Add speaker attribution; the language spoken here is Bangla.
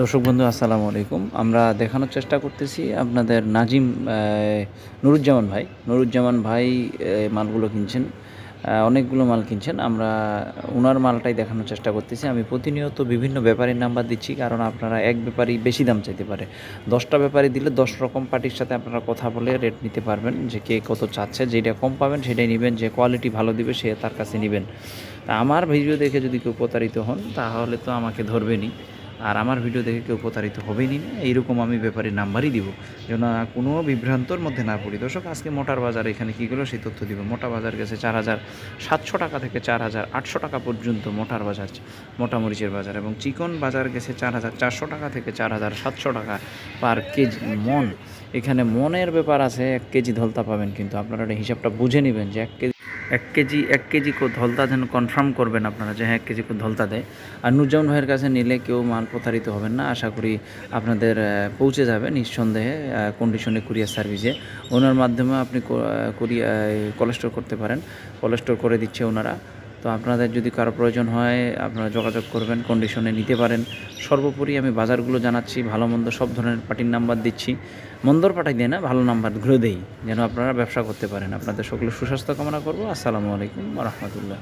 Speaker 1: দর্শক বন্ধু আসসালামু আলাইকুম। আমরা দেখানোর চেষ্টা করতেছি আপনাদের নাজিম নুরুজ্জামান ভাই মালগুলো কিনছেন, অনেকগুলো মাল কিনছেন। আমরা ওনার মালটাই দেখানোর চেষ্টা করতেছি। আমি প্রতিনিয়ত বিভিন্ন ব্যাপারীর নাম্বার দিচ্ছি, কারণ আপনারা এক ব্যাপারী বেশি দাম চাইতে পারে। 10টা ব্যাপারী দিলে 10 রকম পার্টির সাথে আপনারা কথা বলে রেট নিতে পারবেন, যে কে কত চাচ্ছে। যেটা কম পাবেন সেটাই নেবেন, যে কোয়ালিটি ভালো দিবে সে তার কাছে নেবেন। তা আমার ভিডিও দেখে যদি কেউ প্রতারিত হন তাহলে তো আমাকে ধরবেনই, আর আমার ভিডিও দেখে কেউ প্রতারিত হবেই না। এইরকম আমি ব্যাপারীর নাম্বারই দিব, যেন কোনো বিভ্রান্তর মধ্যে না পড়ি। দর্শক, আজকে মোটার বাজার এখানে কীগুলো সেই তথ্য দিব। মোটা বাজার গেছে 4,700 টাকা থেকে 4,800 টাকা পর্যন্ত মোটার বাজার, মোটা মরিচের বাজার। এবং চিকন বাজার গেছে 4,400 টাকা থেকে 4,700 টাকা পার কেজি মন। এখানে মনের ব্যাপার আছে, 1 কেজি ধলতা পাবেন, কিন্তু আপনারা হিসাবটা বুঝে নেবেন যে 1 কেজি ধলতা যেন কনফার্ম করবেন আপনারা, যে হ্যাঁ 1 কেজি ধলতা দেয়। আর নুরজামান ভাইয়ের কাছে নিলে কেউ মাল প্রতারিত হবেন না, আশা করি আপনাদের পৌঁছে যাবে নিঃসন্দেহে কন্ডিশনে কুরিয়ার সার্ভিসে। ওনার মাধ্যমে আপনি কোলেস্টোর করতে পারেন, কোলেস্টোর করে দিচ্ছে ওনারা। তো আপনাদের যদি কারো প্রয়োজন হয় আপনারা যোগাযোগ করবেন, কন্ডিশনে নিতে পারেন। সর্বোপরি আমি বাজারগুলো জানাচ্ছি, ভালো মন্দ সব ধরনের পার্টির নাম্বার দিচ্ছি। মন্দর পাঠাই দেয় না, ভালো নাম্বারগুলো দেই, যেন আপনারা ব্যবসা করতে পারেন। আপনাদের সকলের সুস্বাস্থ্য কামনা করব। আসসালামু আলাইকুম ওয়া রাহমাতুল্লাহ।